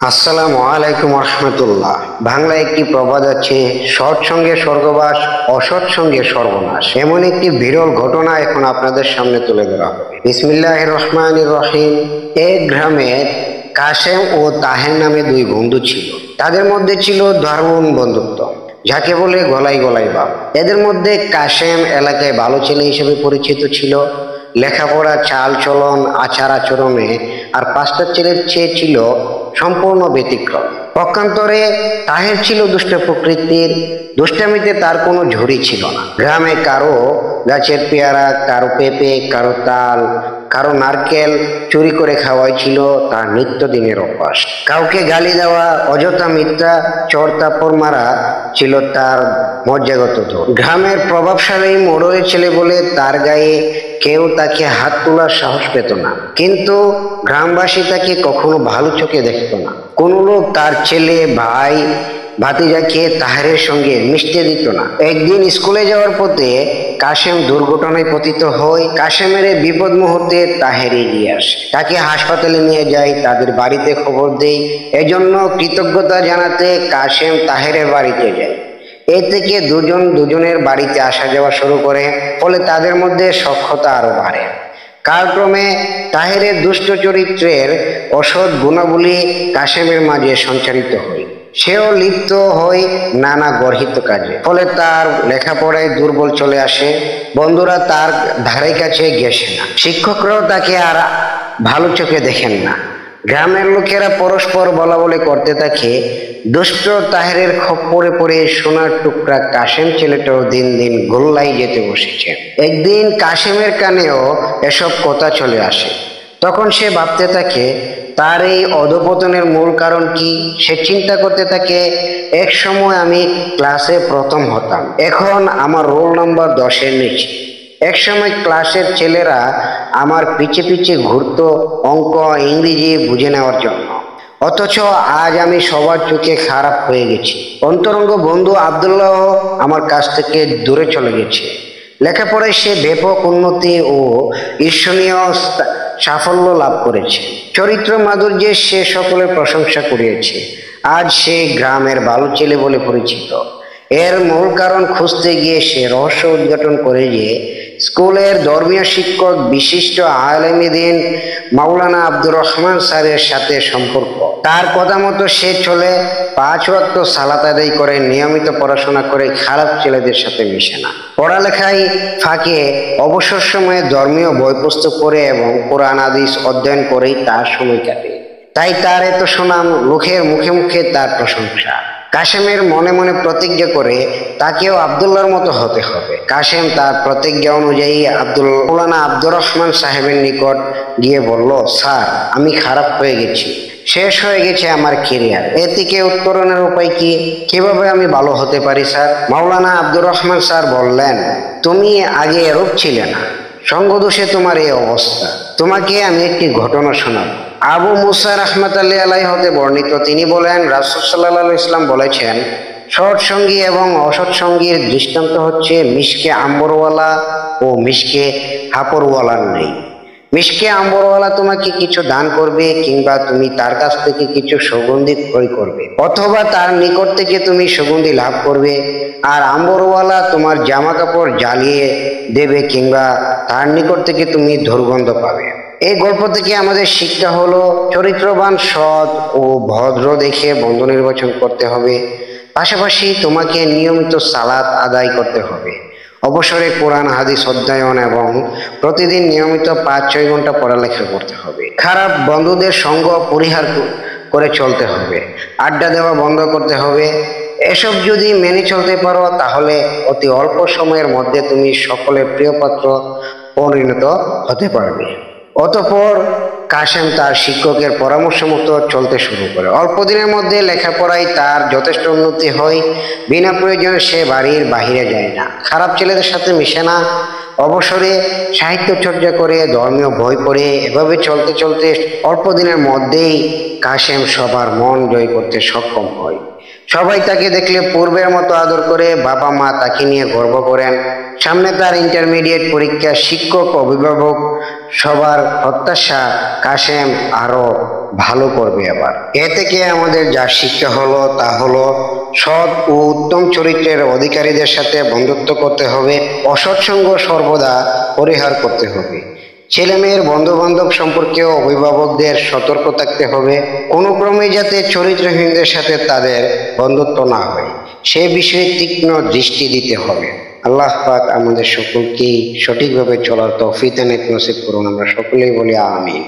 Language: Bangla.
আসসালামু আলাইকুম রহমতুল্লাহ। বাংলায় একটি প্রবাদ আছে, সৎ সঙ্গে স্বর্গবাস, অসৎ সঙ্গে সর্বনাশ। এমন একটি বিরল ঘটনা এখন আপনাদের সামনে তুলে ধরা হবে। বিসমিল্লাহির রহমানির রহিম। এক গ্রামে কাশেম ও তাহের নামে দুই বন্ধু ছিল। তাদের মধ্যে ছিল দারুণ বন্ধুত্ব, যাকে বলে গলাই গলাই বাপ। এদের মধ্যে কাশেম এলাকায় ভালো ছেলে হিসেবে পরিচিত ছিল। লেখাপড়া, চাল চলন, আচার আচরণে আর পাঁচটা ছেলের চেয়ে ছিল সম্পূর্ণ ব্যতিক্রম। পক্ষান্তরে তাহের ছিল দুষ্ট প্রকৃতির। দুষ্টামিতে তার কোনো ঝুড়ি ছিল না। গ্রামে কারো গাছের পেয়ারা, কারো পেঁপে, কারো তাল, কারো নারকেল চুরি করে খাওয়াই ছিল তার নিত্যদিনের অভ্যাস। কাউকে গালি দেওয়া, অযথা মিথ্যা চড়তাপড় মারা ছিল তার মজ্জাগত দোষ। গ্রামের প্রভাবশালী মোড়লের ছেলে বলে তার গায়ে কেউ তাকে হাত তোলার সাহস পেত না, কিন্তু গ্রামবাসী তাকে কখনো ভালো চোখে দেখত না। কোন লোক তার ছেলে, ভাই, ভাতিজাকে তাহেরের সঙ্গে মিশতে দিত না। একদিন স্কুলে যাওয়ার পথে কাশেম দুর্ঘটনায় পতিত হয়। কাশেমের বিপদ মুহূর্তে তাহের এগিয়ে আসে, তাকে হাসপাতালে নিয়ে যায়, তাদের বাড়িতে খবর দেয়। এজন্য কৃতজ্ঞতা জানাতে কাশেম তাহেরের বাড়িতে যায়। এ থেকে দুজনের বাড়িতে আসা যাওয়া শুরু করে, ফলে তাদের মধ্যে সখ্যতা আরো বাড়ে। কালক্রমে তাহেরের দুষ্ট চরিত্রের অসৎ গুণাবলী কাশেমের মাঝে সঞ্চারিত হয়। সেও লিপ্ত হয় নানা গর্হিত কাজে, ফলে তার লেখাপড়ায় দুর্বল চলে আসে। বন্ধুরা তার ধারে কাছে গেছে না, শিক্ষকরাও তাকে আর ভালো চোখে দেখেন না। গ্রামের লোকেরা পরস্পর বলা বলে করতে থাকে। দুষ্ট তাহেরের খপ্পরে পড়ে সোনার টুকরা কাশেম ছেলেটাও দিন দিন গোল্লায় যেতে বসেছে। একদিন কাশেমের কানেও এসব কথা চলে আসে। তখন সে ভাবতে থাকে তার এই অধপতনের মূল কারণ কি। সে চিন্তা করতে থাকে, এক সময় আমি ক্লাসে প্রথম হতাম, এখন আমার রোল নাম্বার 10-এর নিচে। এক সময় ক্লাসের ছেলেরা আমার পিছে পিছে ঘুরতো অঙ্ক, ইংরেজি বুঝে নেওয়ার জন্য, অথচ আজ আমি সবার চোখে খারাপ হয়ে গেছি। অন্তরঙ্গ বন্ধু আব্দুল্লাহ আমার কাছ থেকে দূরে চলে গেছে। লেখাপড়ায় সে ব্যাপক উন্নতি ও ঈর্ষণীয় সাফল্য লাভ করেছে। চরিত্র মাধুর্যে সে সকলের প্রশংসা করিয়েছে। আজ সে গ্রামের ভালো ছেলে বলে পরিচিত। এর মূল কারণ খুঁজতে গিয়ে সে রহস্য উদ্ঘাটন করে যে স্কুলের ধর্মীয় শিক্ষক বিশিষ্ট আলেমে দ্বীন মাওলানা আব্দুর রহমান স্যারের সাথে সম্পর্ক। তার কথা মতো সে চলে, 5 ওয়াক্ত সালাত আদায় করে, নিয়মিত পড়াশোনা করে, খারাপ ছেলেদের সাথে মিশে না। পড়ালেখায় ফাঁকে অবসর সময়ে ধর্মীয় বই পুস্তক পড়ে এবং কোরআন হাদিস অধ্যয়ন করেই তার সময় কাটে। তাই তার এত সুনাম, লোকের মুখে মুখে তার প্রশংসা। কাশেমের মনে মনে প্রতিজ্ঞা করে তাকেও আব্দুল্লাহর মতো হতে হবে। কাশেম তার প্রতিজ্ঞা অনুযায়ী মাওলানা আব্দুর রহমান সাহেবের নিকট গিয়ে বলল, স্যার, আমি খারাপ হয়ে গেছি, শেষ হয়ে গেছে আমার কেরিয়ার। এ থেকে উত্তরণের উপায় কি? কিভাবে আমি ভালো হতে পারি স্যার? মাওলানা আব্দুর রহমান স্যার বললেন, তুমি আগে এরূপ ছিলে না, সঙ্গদোষে তোমার এই অবস্থা। তোমাকে আমি একটি ঘটনা শোনাবো। আবু মুসা রাহমাতুল্লাহি আলাইহি হতে বর্ণিত, তিনি বলেন, রাসূল সাল্লাল্লাহু আলাইহি ওয়াসাল্লাম বলেছেন, সৎ সঙ্গী এবং অসৎ সঙ্গীর দৃষ্টান্ত হচ্ছে মিশকে আম্বরওয়ালা ও মিশকে হাপরওয়ালার নেই। মিশকে আম্বরওয়ালা তোমাকে কিছু দান করবে, কিংবা তুমি তার কাছ থেকে কিছু সুগন্ধি ক্রয় করবে, অথবা তার নিকট থেকে তুমি সুগন্ধি লাভ করবে। আর আম্বরওয়ালা তোমার জামা কাপড় জ্বালিয়ে দেবে, কিংবা তার নিকট থেকে তুমি দুর্গন্ধ পাবে। এই গল্প থেকে আমাদের শিক্ষা হলো, চরিত্রবান, সৎ ও ভদ্র দেখে বন্ধু নির্বাচন করতে হবে। পাশাপাশি তোমাকে নিয়মিত সালাত আদায় করতে হবে। অবসরে কোরআন হাদিস অধ্যয়ন এবং প্রতিদিন নিয়মিত 5-6 ঘন্টা পড়ালেখা করতে হবে। খারাপ বন্ধুদের সঙ্গ পরিহার করে চলতে হবে। আড্ডা দেওয়া বন্ধ করতে হবে। এসব যদি মেনে চলতে পারো, তাহলে অতি অল্প সময়ের মধ্যে তুমি সকলের প্রিয় পাত্র পরিণত হতে পারবে। অতঃপর কাশেম তার শিক্ষকের পরামর্শ মতো চলতে শুরু করে। অল্প দিনের মধ্যে লেখাপড়ায় তার যথেষ্ট উন্নতি হয়। বিনা প্রয়োজনে সে বাড়ির বাহিরে যায় না, খারাপ ছেলেদের সাথে মিশে না, অবসরে সাহিত্য চর্চা করে, ধর্মীয় বই পড়ে। এভাবে চলতে চলতে অল্প দিনের মধ্যেই কাশেম সবার মন জয় করতে সক্ষম হয়। সবাই তাকে দেখলে পূর্বের মতো আদর করে। বাবা মা তাকে নিয়ে গর্ব করেন। সামনে তার ইন্টারমিডিয়েট পরীক্ষা। শিক্ষক, অভিভাবক সবার প্রত্যাশা কাশেম আরো ভালো করবে। আবার এ থেকে আমাদের যা শিক্ষা হলো তা হলো সৎ ও উত্তম চরিত্রের অধিকারীদের সাথে বন্ধুত্ব করতে হবে, অসৎ সঙ্গ সর্বদা পরিহার করতে হবে। ছেলে মেয়ের বন্ধু বান্ধব সম্পর্কেও অভিভাবকদের সতর্ক থাকতে হবে, কোনো ক্রমে যাতে চরিত্রহীনদের সাথে তাদের বন্ধুত্ব না হয় সে বিষয়ে তীক্ষ্ণ দৃষ্টি দিতে হবে। আল্লাহ পাক আমাদের সকলকেই সঠিকভাবে চলার তৌফিক নসিব করুন। আমরা সকলেই বলি আমিন।